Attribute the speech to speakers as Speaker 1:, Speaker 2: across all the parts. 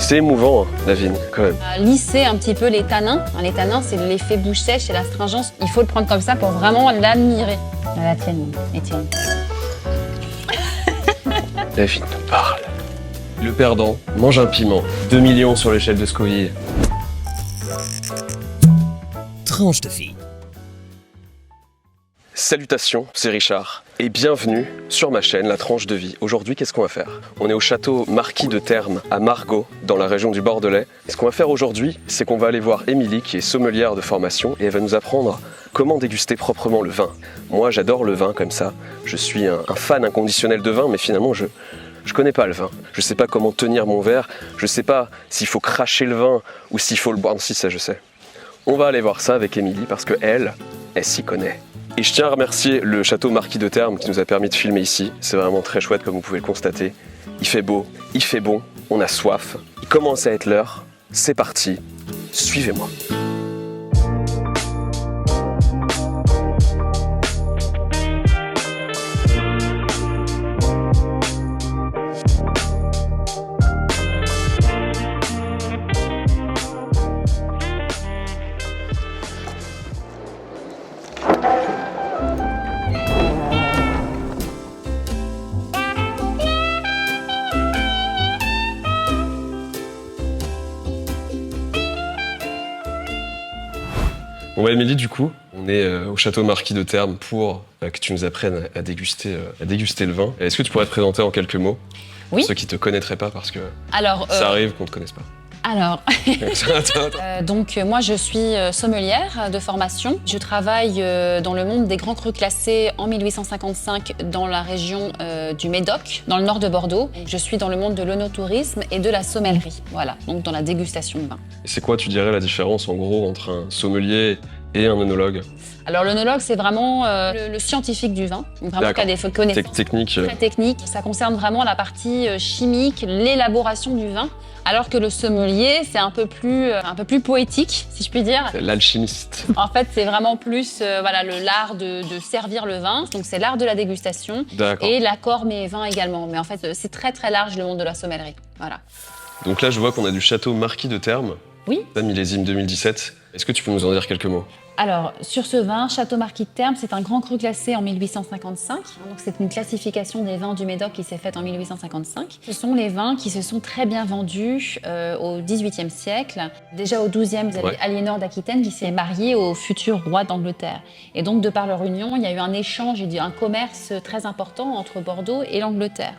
Speaker 1: C'est émouvant, hein, la vigne, quand même.
Speaker 2: Lisser un petit peu les tanins. Les tanins, c'est l'effet bouche sèche et l'astringence. Il faut le prendre comme ça pour vraiment l'admirer. La tienne, Étienne.
Speaker 1: La vigne nous parle. Le perdant mange un piment. 2 millions sur l'échelle de Scoville.
Speaker 3: Tranche de vie.
Speaker 1: Salutations, c'est Richard et bienvenue sur ma chaîne La Tranche de Vie. Aujourd'hui, qu'est-ce qu'on va faire? On est au château Marquis de Termes à Margaux, dans la région du Bordelais. Et ce qu'on va faire aujourd'hui, c'est qu'on va aller voir Émilie, qui est sommelière de formation, et elle va nous apprendre comment déguster proprement le vin. Moi, j'adore le vin comme ça. Je suis un fan inconditionnel de vin, mais finalement, je connais pas le vin. Je sais pas comment tenir mon verre. Je sais pas s'il faut cracher le vin ou s'il faut le boire. Si, ça, je sais. On va aller voir ça avec Émilie parce que elle s'y connaît. Et je tiens à remercier le château Marquis de Termes qui nous a permis de filmer ici. C'est vraiment très chouette comme vous pouvez le constater. Il fait beau, il fait bon, on a soif. Il commence à être l'heure. C'est parti, suivez-moi. Bon bah Émilie, du coup, on est au château Marquis de Termes pour que tu nous apprennes à déguster le vin. Est-ce que tu pourrais te présenter en quelques mots?
Speaker 2: Oui.
Speaker 1: Pour ceux qui te connaîtraient pas, parce que
Speaker 2: Alors,
Speaker 1: ça arrive qu'on te connaisse pas.
Speaker 2: Alors, donc moi je suis sommelière de formation. Je travaille dans le monde des grands crus classés en 1855 dans la région du Médoc, dans le nord de Bordeaux. Je suis dans le monde de l'œnotourisme et de la sommellerie, voilà, donc dans la dégustation de vin.
Speaker 1: Et c'est quoi, tu dirais, la différence en gros entre un sommelier et un œnologue?
Speaker 2: Alors l'œnologue, c'est vraiment le scientifique du vin, donc vraiment qui a des connaissances
Speaker 1: techniques.
Speaker 2: Très techniques. Ça concerne vraiment la partie chimique, l'élaboration du vin. Alors que le sommelier, c'est un peu plus poétique, si je puis dire.
Speaker 1: L'alchimiste.
Speaker 2: En fait, c'est vraiment plus l'art de servir le vin. Donc, c'est l'art de la dégustation.
Speaker 1: D'accord.
Speaker 2: Et l'accord mais vin également. Mais en fait, c'est très très large le monde de la sommellerie. Voilà.
Speaker 1: Donc là, je vois qu'on a du château Marquis de Termes.
Speaker 2: Oui.
Speaker 1: Millésime 2017. Est-ce que tu peux nous en dire quelques mots?
Speaker 2: Alors, sur ce vin, Château Marquis de Termes, c'est un grand cru classé en 1855. Donc, c'est une classification des vins du Médoc qui s'est faite en 1855. Ce sont les vins qui se sont très bien vendus au XVIIIe siècle. Déjà au XIIe, vous avez Aliénor d'Aquitaine qui s'est mariée au futur roi d'Angleterre. Et donc, de par leur union, il y a eu un échange et un commerce très important entre Bordeaux et l'Angleterre.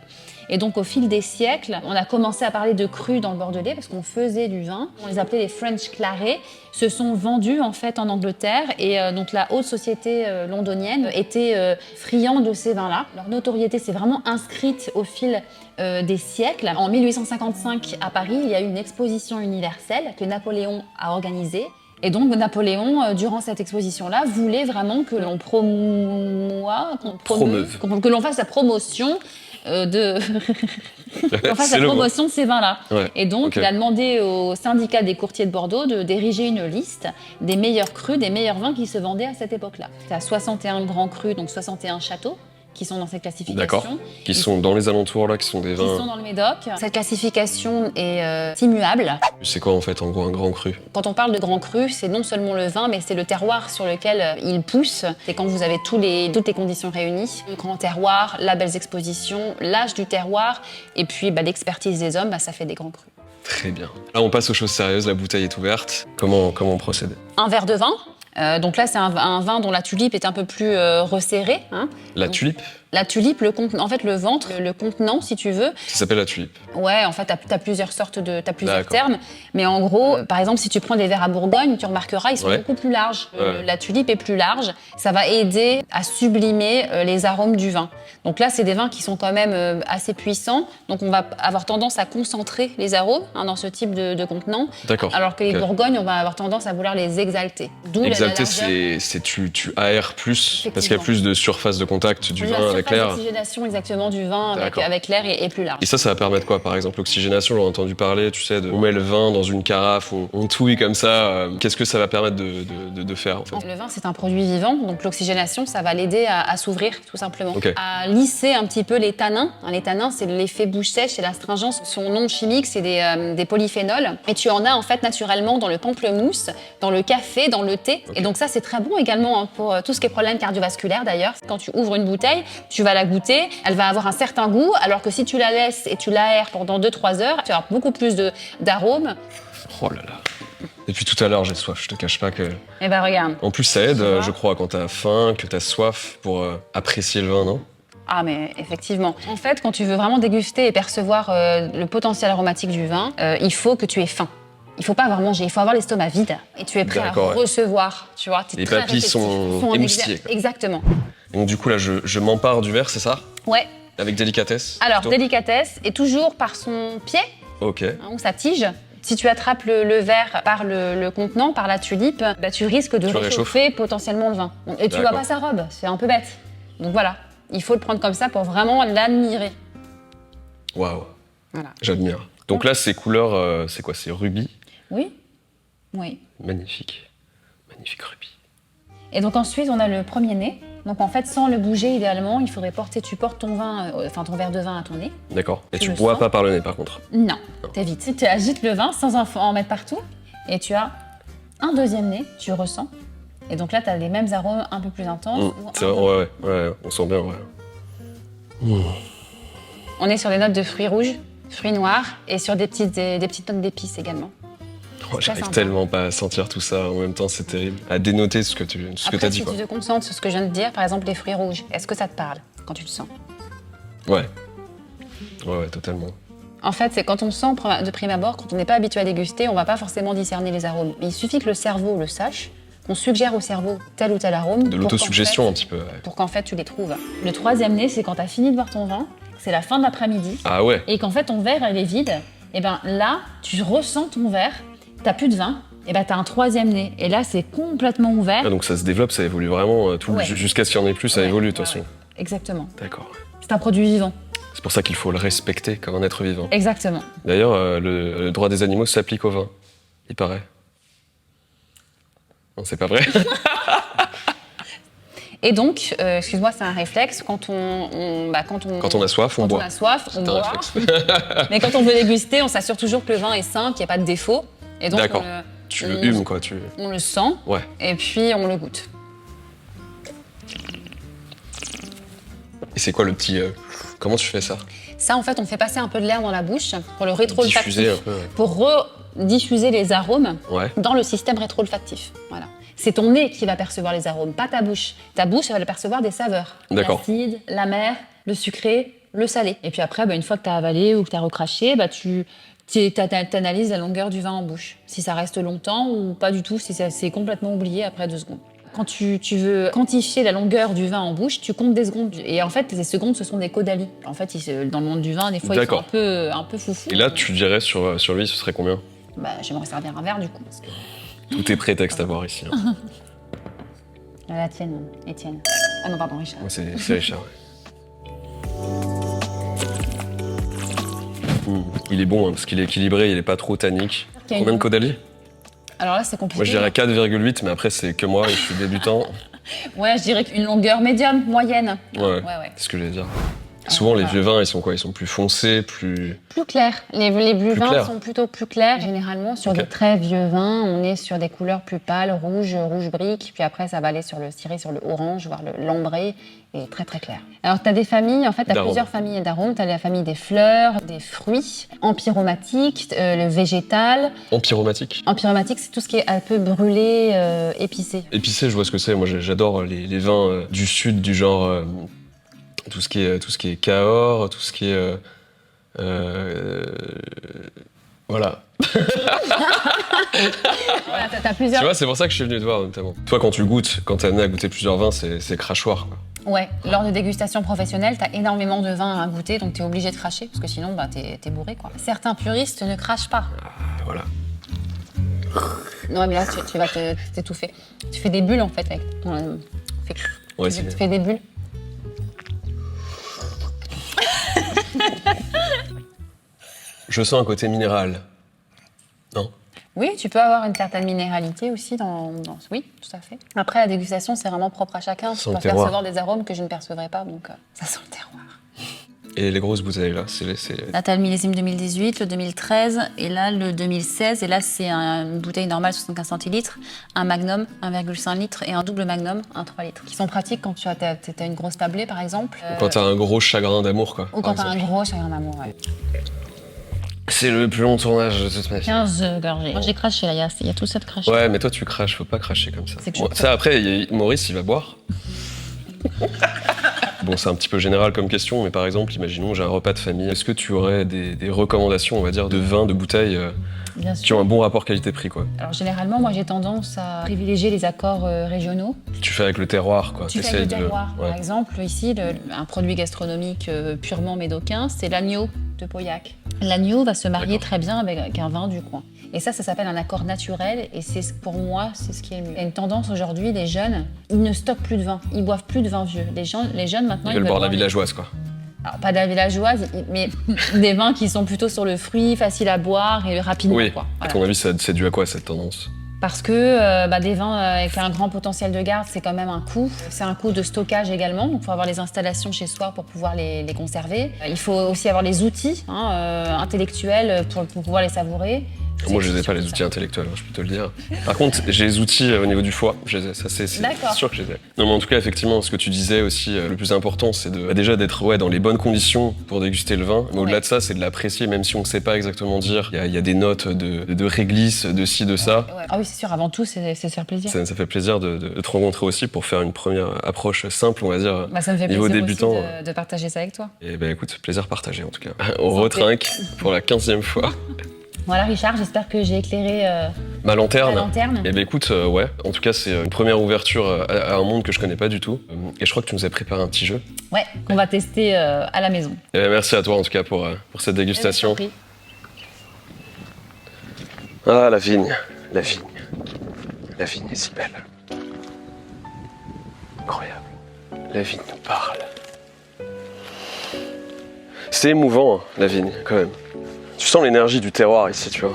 Speaker 2: Et donc, au fil des siècles, on a commencé à parler de crus dans le Bordelais parce qu'on faisait du vin. On les appelait les French Clarets. Se sont vendus en fait en Angleterre et donc la haute société londonienne était friande de ces vins-là. Leur notoriété s'est vraiment inscrite au fil des siècles. En 1855, à Paris, il y a eu une exposition universelle que Napoléon a organisée. Et donc Napoléon, durant cette exposition-là, voulait vraiment que l'on que l'on fasse la promotion de ces vins-là.
Speaker 1: Ouais.
Speaker 2: Et donc, il a demandé au syndicat des courtiers de Bordeaux d'ériger une liste des meilleurs crus, des meilleurs vins qui se vendaient à cette époque-là. Il y a 61 grands crus, donc 61 châteaux qui sont dans cette classification.
Speaker 1: D'accord. Qui sont dans les alentours là, qui sont des vins.
Speaker 2: Qui sont dans le Médoc. Cette classification est immuable.
Speaker 1: C'est quoi en fait, en gros, un grand cru?
Speaker 2: Quand on parle de grand cru, c'est non seulement le vin, mais c'est le terroir sur lequel il pousse. C'est quand vous avez toutes les conditions réunies. Le grand terroir, la belle exposition, l'âge du terroir, et puis l'expertise des hommes, ça fait des grands crus.
Speaker 1: Très bien. Là, on passe aux choses sérieuses. La bouteille est ouverte. Comment on procède?
Speaker 2: Un verre de vin. Donc là, c'est un vin dont la tulipe est un peu plus resserrée. Hein.
Speaker 1: Tulipe?
Speaker 2: La tulipe, en fait, le ventre, le contenant, si tu veux.
Speaker 1: Ça s'appelle la tulipe?
Speaker 2: Ouais, en fait, t'as plusieurs termes. Mais en gros, par exemple, si tu prends des verres à Bourgogne, tu remarqueras, ils sont beaucoup plus larges. La tulipe est plus large. Ça va aider à sublimer les arômes du vin. Donc là, c'est des vins qui sont quand même assez puissants. Donc on va avoir tendance à concentrer les arômes dans ce type de contenant.
Speaker 1: D'accord.
Speaker 2: Alors que les Bourgognes, on va avoir tendance à vouloir les exalter.
Speaker 1: Exalter, c'est tu aères plus, parce qu'il y a plus de surface de contact du vin avec clair.
Speaker 2: L'oxygénation exactement du vin
Speaker 1: D'accord.
Speaker 2: avec l'air est plus large.
Speaker 1: Et ça va permettre quoi, par exemple, l'oxygénation, j'ai entendu parler, tu sais, on met le vin dans une carafe, on touille comme ça. Qu'est-ce que ça va permettre de faire, en fait?
Speaker 2: Le vin, c'est un produit vivant, donc l'oxygénation, ça va l'aider à s'ouvrir, tout simplement.
Speaker 1: Ok.
Speaker 2: À lisser un petit peu les tanins. Les tanins, c'est l'effet bouche sèche et l'astringence. Son nom chimique, c'est des polyphénols. Et tu en as, en fait, naturellement dans le pamplemousse, dans le café, dans le thé.
Speaker 1: Ok.
Speaker 2: Et donc ça, c'est très bon également hein, pour tout ce qui est problème cardiovasculaire, d'ailleurs. Quand tu ouvres une bouteille, tu vas la goûter, elle va avoir un certain goût, alors que si tu la laisses et tu l'aères pendant 2-3 heures, tu vas avoir beaucoup plus d'arômes.
Speaker 1: Oh là là. Depuis tout à l'heure, j'ai soif, je te cache pas que...
Speaker 2: Et ben regarde.
Speaker 1: En plus, ça aide,
Speaker 2: Tu vois.
Speaker 1: je crois, quand t'as faim, que t'as soif, pour apprécier le vin, non?
Speaker 2: Ah mais effectivement. En fait, quand tu veux vraiment déguster et percevoir le potentiel aromatique du vin, il faut que tu aies faim. Il faut pas avoir mangé, il faut avoir l'estomac vide. Et tu es prêt à
Speaker 1: D'accord, ouais.
Speaker 2: recevoir, tu vois. T'es
Speaker 1: Les
Speaker 2: très
Speaker 1: papilles
Speaker 2: réceptif.
Speaker 1: sont
Speaker 2: en
Speaker 1: émoustillées,
Speaker 2: exercice.
Speaker 1: quoi.
Speaker 2: Exactement.
Speaker 1: Donc du coup, là, je m'empare du verre, c'est ça?
Speaker 2: Ouais.
Speaker 1: Avec délicatesse?
Speaker 2: Alors,
Speaker 1: plutôt
Speaker 2: délicatesse, et toujours par son pied,
Speaker 1: Ok.
Speaker 2: hein, ou sa tige. Si tu attrapes le verre par le contenant, par la tulipe, bah, tu risques de
Speaker 1: Tu le
Speaker 2: réchauffer potentiellement le vin. Et tu vois
Speaker 1: D'accord.
Speaker 2: pas sa robe, c'est un peu bête. Donc voilà, il faut le prendre comme ça pour vraiment l'admirer.
Speaker 1: Waouh,
Speaker 2: Voilà.
Speaker 1: j'admire. Donc là, ces couleurs, c'est quoi? C'est rubis?
Speaker 2: Oui. Oui.
Speaker 1: Magnifique. Magnifique rubis.
Speaker 2: Et donc ensuite, on a le premier nez. Donc en fait, sans le bouger, idéalement, il faudrait tu portes ton vin, enfin ton verre de vin à ton nez.
Speaker 1: D'accord. Et
Speaker 2: Tu
Speaker 1: tu
Speaker 2: le
Speaker 1: bois
Speaker 2: sens
Speaker 1: pas par le nez, par contre?
Speaker 2: Non, t'évites. Tu agites le vin sans en mettre partout. Et tu as un deuxième nez, tu ressens. Et donc là, tu as les mêmes arômes un peu plus intenses. ou
Speaker 1: C'est
Speaker 2: un peu-
Speaker 1: vrai, ouais, on sent bien, ouais.
Speaker 2: On est sur des notes de fruits rouges, fruits noirs et sur des petites notes d'épices également.
Speaker 1: Oh, j'arrive
Speaker 2: sympa.
Speaker 1: tellement pas à sentir tout ça, en même temps, c'est terrible. À dénoter ce que
Speaker 2: Après,
Speaker 1: t'as dit,
Speaker 2: si
Speaker 1: quoi.
Speaker 2: tu te concentres sur ce que je viens de dire, par exemple les fruits rouges, est-ce que ça te parle quand tu le sens?
Speaker 1: Ouais. Ouais, totalement.
Speaker 2: En fait, c'est quand on sent de prime abord, quand on n'est pas habitué à déguster, on va pas forcément discerner les arômes. Mais il suffit que le cerveau le sache, qu'on suggère au cerveau tel ou tel arôme.
Speaker 1: De l'autosuggestion, un petit peu. Ouais.
Speaker 2: Pour qu'en fait tu les trouves. Le troisième nez, c'est quand tu as fini de boire ton vin, c'est la fin de l'après-midi,
Speaker 1: Ah ouais.
Speaker 2: et qu'en fait ton verre il est vide, et ben là, tu ressens ton verre, t'as plus de vin, et ben t'as un troisième nez. Et là, c'est complètement ouvert.
Speaker 1: Ah, donc ça se développe, ça évolue vraiment,
Speaker 2: Ouais.
Speaker 1: jusqu'à ce qu'il n'y en ait plus, ça
Speaker 2: Ouais,
Speaker 1: évolue, de toute
Speaker 2: ouais,
Speaker 1: façon.
Speaker 2: ouais. Exactement.
Speaker 1: D'accord. Ouais.
Speaker 2: C'est un produit vivant.
Speaker 1: C'est pour ça qu'il faut le respecter comme un être vivant.
Speaker 2: Exactement.
Speaker 1: D'ailleurs, le droit des animaux s'applique au vin, il paraît. Non, c'est pas vrai.
Speaker 2: Et donc, excuse-moi, c'est un réflexe. Quand on
Speaker 1: Quand on a soif, on
Speaker 2: quand
Speaker 1: boit.
Speaker 2: on a soif, on
Speaker 1: C'est un
Speaker 2: boit.
Speaker 1: réflexe.
Speaker 2: Mais quand on veut déguster, on s'assure toujours que le vin est sain, qu'il n'y a pas de défaut. Et donc,
Speaker 1: D'accord.
Speaker 2: on
Speaker 1: Tu le humes, quoi. Tu...
Speaker 2: on le sent,
Speaker 1: Ouais.
Speaker 2: et puis on le goûte.
Speaker 1: Et c'est quoi le petit... Comment tu fais ça?
Speaker 2: Ça, en fait, on fait passer un peu de l'air dans la bouche pour le rétro-olfactif.
Speaker 1: Diffuser un peu, ouais.
Speaker 2: Pour rediffuser les arômes
Speaker 1: Ouais.
Speaker 2: dans le système rétro-olfactif. Voilà. C'est ton nez qui va percevoir les arômes, pas ta bouche. Ta bouche, elle va percevoir des saveurs.
Speaker 1: D'accord.
Speaker 2: L'acide, l'amer, le sucré, le salé. Et puis après, une fois que tu as avalé ou que tu as recraché, tu analyses la longueur du vin en bouche. Si ça reste longtemps ou pas du tout, si ça s'est complètement oublié après 2 secondes. Quand tu veux quantifier la longueur du vin en bouche, tu comptes des secondes. Et en fait, les secondes, ce sont des caudalie. En fait, dans le monde du vin, des fois, ils sont
Speaker 1: D'accord.
Speaker 2: un peu foufous.
Speaker 1: Et là, tu dirais sur lui, ce serait combien?
Speaker 2: J'aimerais servir un verre, du coup. Parce que...
Speaker 1: Tout est prétexte à boire ici. Hein.
Speaker 2: La tienne, Étienne. Ah non, pardon, Richard.
Speaker 1: Ouais, c'est Richard, ouais. Il est bon, hein, parce qu'il est équilibré, il est pas trop tannique.
Speaker 2: Il y a
Speaker 1: Combien
Speaker 2: une-
Speaker 1: de caudalie?
Speaker 2: Alors là, c'est compliqué.
Speaker 1: Moi, je dirais 4,8, mais après, c'est que moi, et je suis débutant.
Speaker 2: Ouais, je dirais qu'une longueur médium, moyenne.
Speaker 1: Ouais,
Speaker 2: Ouais.
Speaker 1: c'est ce que j'allais dire. Souvent, les
Speaker 2: voilà.
Speaker 1: vieux vins, ils sont quoi? Ils sont plus foncés, plus...
Speaker 2: Plus clair. Les vieux vins
Speaker 1: clair.
Speaker 2: sont plutôt plus clairs. Généralement, sur
Speaker 1: Ok.
Speaker 2: des très vieux vins, on est sur des couleurs plus pâles, rouge brique. Puis après, ça va aller sur le orange, voire l'ambré, et très très clair. Alors, tu as des familles, en fait, tu as
Speaker 1: D'arômes.
Speaker 2: plusieurs familles d'arômes. Tu as la famille des fleurs, des fruits, empyromatiques, le végétal.
Speaker 1: Empyromatique.
Speaker 2: Empyromatique, c'est tout ce qui est un peu brûlé, épicé.
Speaker 1: Épicé, je vois ce que c'est. Moi, j'adore les vins du sud, du genre... tout ce qui est Cahors, tout ce qui est... voilà.
Speaker 2: Voilà, t'as
Speaker 1: Tu
Speaker 2: plusieurs.
Speaker 1: vois, c'est pour ça que je suis venu te voir, notamment. Toi, quand tu goûtes, quand t'es amené à goûter plusieurs vins, c'est crachoir, quoi.
Speaker 2: Ouais, lors de dégustation professionnelle, t'as énormément de vin à goûter, donc t'es obligé de cracher, parce que sinon, t'es bourré, quoi. Certains puristes ne crachent pas.
Speaker 1: Voilà.
Speaker 2: Non, mais là, tu vas t'étouffer. Tu fais des bulles, en fait, avec ton...
Speaker 1: Ouais,
Speaker 2: tu
Speaker 1: c'est
Speaker 2: fais des bulles.
Speaker 1: Je sens un côté minéral. Non?
Speaker 2: Oui, tu peux avoir une certaine minéralité aussi Oui, tout à fait. Après, la dégustation, c'est vraiment propre à chacun.
Speaker 1: Sans
Speaker 2: Tu
Speaker 1: le
Speaker 2: peux
Speaker 1: terroir.
Speaker 2: percevoir des arômes que je ne percevrais pas, donc ça sent le terroir.
Speaker 1: Et les grosses bouteilles, là, c'est...
Speaker 2: Là, tu as le millésime 2018, le 2013, et là, le 2016. Et là, c'est une bouteille normale, 75 centilitres, un magnum, 1,5 litre, et un double magnum, 1,3 litres. Qui sont pratiques quand tu as une grosse tablée, par exemple.
Speaker 1: Quand t'as un gros chagrin d'amour, quoi.
Speaker 2: Ou quand tu as un gros chagrin d'amour, ouais.
Speaker 1: C'est le plus long tournage de toute ma vie.
Speaker 2: 15 gorgées. Moi, j'ai craché, là. Il y a tout ça de craché.
Speaker 1: Ouais, mais toi, tu craches, faut pas cracher comme ça.
Speaker 2: C'est que
Speaker 1: Bon,
Speaker 2: je-
Speaker 1: ça, après, Maurice, il va boire. Bon, c'est un petit peu général comme question, mais par exemple, imaginons, j'ai un repas de famille. Est-ce que tu aurais des recommandations, on va dire, de vins, de bouteilles
Speaker 2: Bien
Speaker 1: qui
Speaker 2: sûr.
Speaker 1: ont un bon rapport qualité-prix, quoi?
Speaker 2: Alors, généralement, moi, j'ai tendance à privilégier les accords régionaux.
Speaker 1: Tu fais avec le terroir, quoi.
Speaker 2: Tu fais le
Speaker 1: T'essayes de-
Speaker 2: terroir.
Speaker 1: ouais.
Speaker 2: Par exemple, ici, un produit gastronomique purement médocain, c'est l'agneau de Pauillac. L'agneau va se marier
Speaker 1: D'accord.
Speaker 2: très bien avec un vin du coin. Et ça s'appelle un accord naturel. Et pour moi, c'est ce qui est le mieux. Il y a une tendance aujourd'hui, les jeunes, ils ne stockent plus de vin. Ils boivent plus de vin vieux. Les jeunes maintenant,
Speaker 1: Ils veulent boire la
Speaker 2: des-
Speaker 1: villageoise, quoi.
Speaker 2: Alors, pas de la villageoise, mais des vins qui sont plutôt sur le fruit, faciles à boire et rapidement.
Speaker 1: Oui.
Speaker 2: Quoi.
Speaker 1: À
Speaker 2: Voilà.
Speaker 1: ton avis, c'est dû à quoi, cette tendance?
Speaker 2: Parce que des vins avec un grand potentiel de garde, c'est quand même un coût. C'est un coût de stockage également. Donc, il faut avoir les installations chez soi pour pouvoir les conserver. Il faut aussi avoir les outils intellectuels pour pouvoir les savourer.
Speaker 1: Moi, je
Speaker 2: C'est
Speaker 1: les ai pas, les
Speaker 2: surtout
Speaker 1: outils
Speaker 2: ça.
Speaker 1: intellectuels, je peux te le dire. Par contre, j'ai les outils au niveau du foie. Je les ai, ça, c'est
Speaker 2: D'accord.
Speaker 1: sûr que je les ai. Non, mais en tout cas, effectivement, ce que tu disais aussi, le plus important, c'est déjà d'être dans les bonnes conditions pour déguster le vin. Mais au-delà
Speaker 2: Ouais.
Speaker 1: de ça, c'est de l'apprécier, même si on ne sait pas exactement dire. Il y a des notes de réglisse, de ci, de ça.
Speaker 2: Ouais. Ah oui, c'est sûr, avant tout, c'est se faire plaisir.
Speaker 1: Ça fait plaisir de te rencontrer aussi pour faire une première approche simple, on va dire.
Speaker 2: Bah, ça me fait
Speaker 1: Niveau
Speaker 2: plaisir
Speaker 1: débutant,
Speaker 2: aussi de partager ça avec toi.
Speaker 1: Et ben écoute, plaisir partagé en tout cas. On retrinque pour la 15e fois.
Speaker 2: Voilà, Richard, j'espère que j'ai éclairé
Speaker 1: Ma lanterne.
Speaker 2: la lanterne.
Speaker 1: Eh ben écoute, ouais, en tout cas c'est une première ouverture à un monde que je connais pas du tout. Et je crois que tu nous as préparé un petit jeu.
Speaker 2: Ouais, qu'on va tester à la maison.
Speaker 1: Eh ben, merci à toi en tout cas pour cette dégustation.
Speaker 2: Je t'en prie.
Speaker 1: Ah la vigne, la vigne. La vigne est si belle. Incroyable. La vigne nous parle. C'est émouvant, hein, la vigne, quand même. Tu sens l'énergie du terroir ici, tu vois.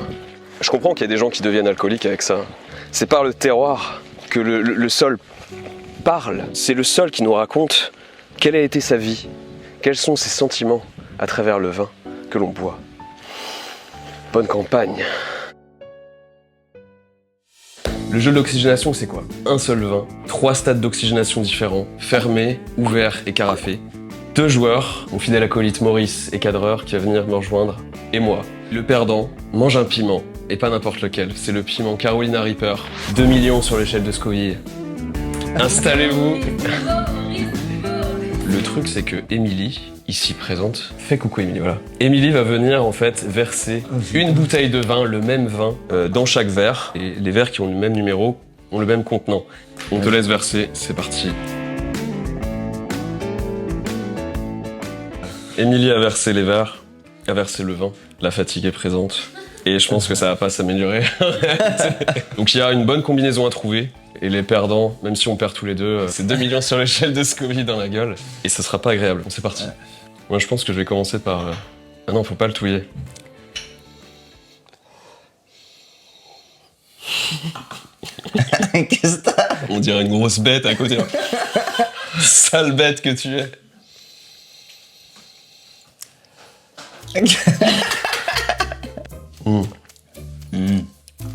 Speaker 1: Je comprends qu'il y a des gens qui deviennent alcooliques avec ça. C'est par le terroir que le sol parle. C'est le sol qui nous raconte quelle a été sa vie, quels sont ses sentiments à travers le vin que l'on boit. Bonne campagne. Le jeu de l'oxygénation, c'est quoi? Un seul vin, 3 stades d'oxygénation différents, fermé, ouvert et carafé. 2 joueurs, mon fidèle acolyte Maurice et cadreur qui va venir me rejoindre, et moi. Le perdant mange un piment, et pas n'importe lequel, c'est le piment Carolina Reaper, 2 millions sur l'échelle de Scoville. Installez-vous. Le truc, c'est que Émilie, ici présente, fait coucou Émilie, voilà. Émilie va venir en fait verser une bouteille de vin, le même vin, dans chaque verre. Et les verres qui ont le même numéro ont le même contenant. On te laisse verser, c'est parti. Émilie a versé les verres, a versé le vin. La fatigue est présente. Et je pense que ça va pas s'améliorer. Donc il y a une bonne combinaison à trouver. Et les perdants, même si on perd tous les deux, c'est 2 millions sur l'échelle de Scoville dans la gueule. Et ça sera pas agréable. C'est parti. Moi je pense que je vais commencer par... Ah non, faut pas le touiller.
Speaker 4: Qu'est-ce que t'as?
Speaker 1: On dirait une grosse bête à côté. Sale bête que tu es.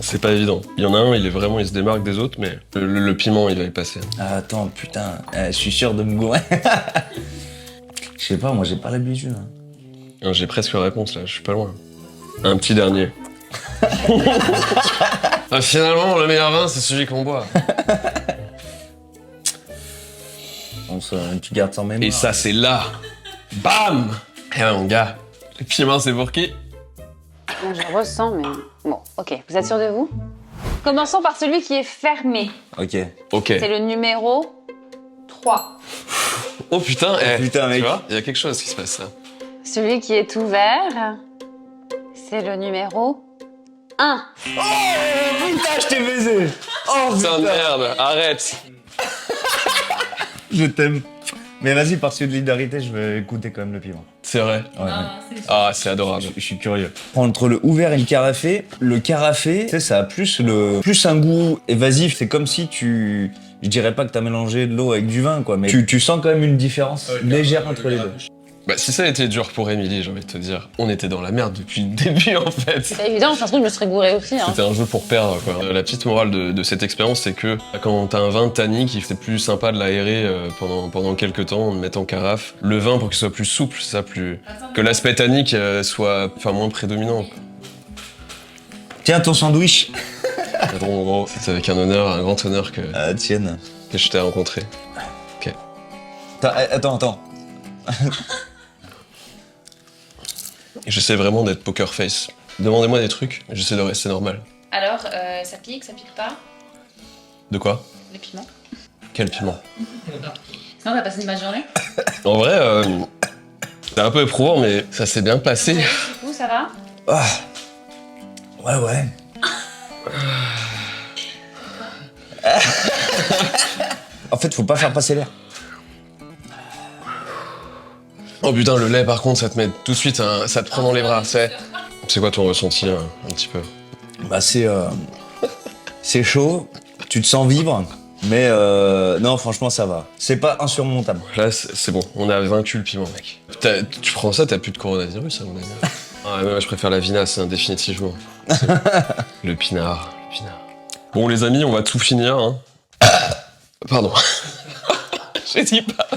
Speaker 1: C'est pas évident. Il y en a un, il se démarque des autres, mais le piment, il va y passer.
Speaker 4: Ah, attends, putain, je suis sûr de me gourer. Je sais pas, moi j'ai pas l'habitude. Hein.
Speaker 1: J'ai presque la réponse là, je suis pas loin. Un petit dernier. Ah, finalement, le meilleur vin, c'est celui qu'on boit.
Speaker 4: Tu gardes ça en mémoire.
Speaker 1: Et ça, c'est là. Bam! Eh ben, mon gars, le piment, c'est pour qui?
Speaker 2: Bon, je ressens, mais... Bon, ok. Vous êtes sûr de vous? Commençons par celui qui est fermé.
Speaker 4: Ok.
Speaker 1: Ok.
Speaker 2: C'est le numéro 3.
Speaker 1: Oh putain,
Speaker 4: putain, mec.
Speaker 1: Tu vois, il y a quelque chose qui se passe là.
Speaker 2: Celui qui est ouvert, c'est le numéro 1.
Speaker 4: Putain, je t'ai baisé. Oh
Speaker 1: Putain de merde, arrête.
Speaker 4: Je t'aime. Mais vas-y, par solidarité, je vais écouter quand même le piment.
Speaker 1: C'est vrai.
Speaker 4: Ouais, ouais.
Speaker 1: Ah, c'est adorable.
Speaker 4: Je suis curieux. Entre le ouvert et le carafé, tu sais, ça a plus un goût évasif. C'est comme si je dirais pas que t'as mélangé de l'eau avec du vin, quoi, mais tu sens quand même une différence légère entre les deux.
Speaker 1: Bah, si ça a été dur pour Émilie, j'ai envie de te dire, on était dans la merde depuis le début en fait.
Speaker 2: C'est pas évident, ça se trouve, je me serais gourée aussi. Hein.
Speaker 1: C'était un jeu pour perdre quoi. La petite morale de cette expérience, c'est que quand t'as un vin tannique, c'est plus sympa de l'aérer pendant quelques temps en le mettant en carafe. Le vin, pour qu'il soit plus souple, c'est ça, que l'aspect tannique soit moins prédominant.
Speaker 4: Tiens, ton sandwich.
Speaker 1: Bon, gros, c'est avec un grand honneur que
Speaker 4: Tienne.
Speaker 1: je t'ai rencontré. Ok.
Speaker 4: Attends.
Speaker 1: Et j'essaie vraiment d'être poker face. Demandez-moi des trucs, j'essaie de rester normal.
Speaker 2: Alors, ça pique pas?
Speaker 1: De quoi?
Speaker 2: Le piment.
Speaker 1: Quel piment?
Speaker 2: Sinon, t'as passé une bonne journée?
Speaker 1: En vrai, c'est un peu éprouvant, mais ça s'est bien passé.
Speaker 2: Du coup, ça va?
Speaker 4: Ah. Ouais. En fait, faut pas faire passer l'air.
Speaker 1: Oh putain, le lait par contre, ça te met tout de suite, ça te prend dans les bras. C'est quoi ton ressenti un petit peu?
Speaker 4: Bah c'est chaud, tu te sens vivre, mais non franchement ça va. C'est pas insurmontable.
Speaker 1: Là, c'est bon, on a vaincu le piment, mec. Tu prends ça, t'as plus de coronavirus, à mon avis. Ah, mais moi, je préfère la vinasse, hein, définitivement. Le pinard. Bon, les amis, on va tout finir. Hein. Pardon. J'ai dit pas.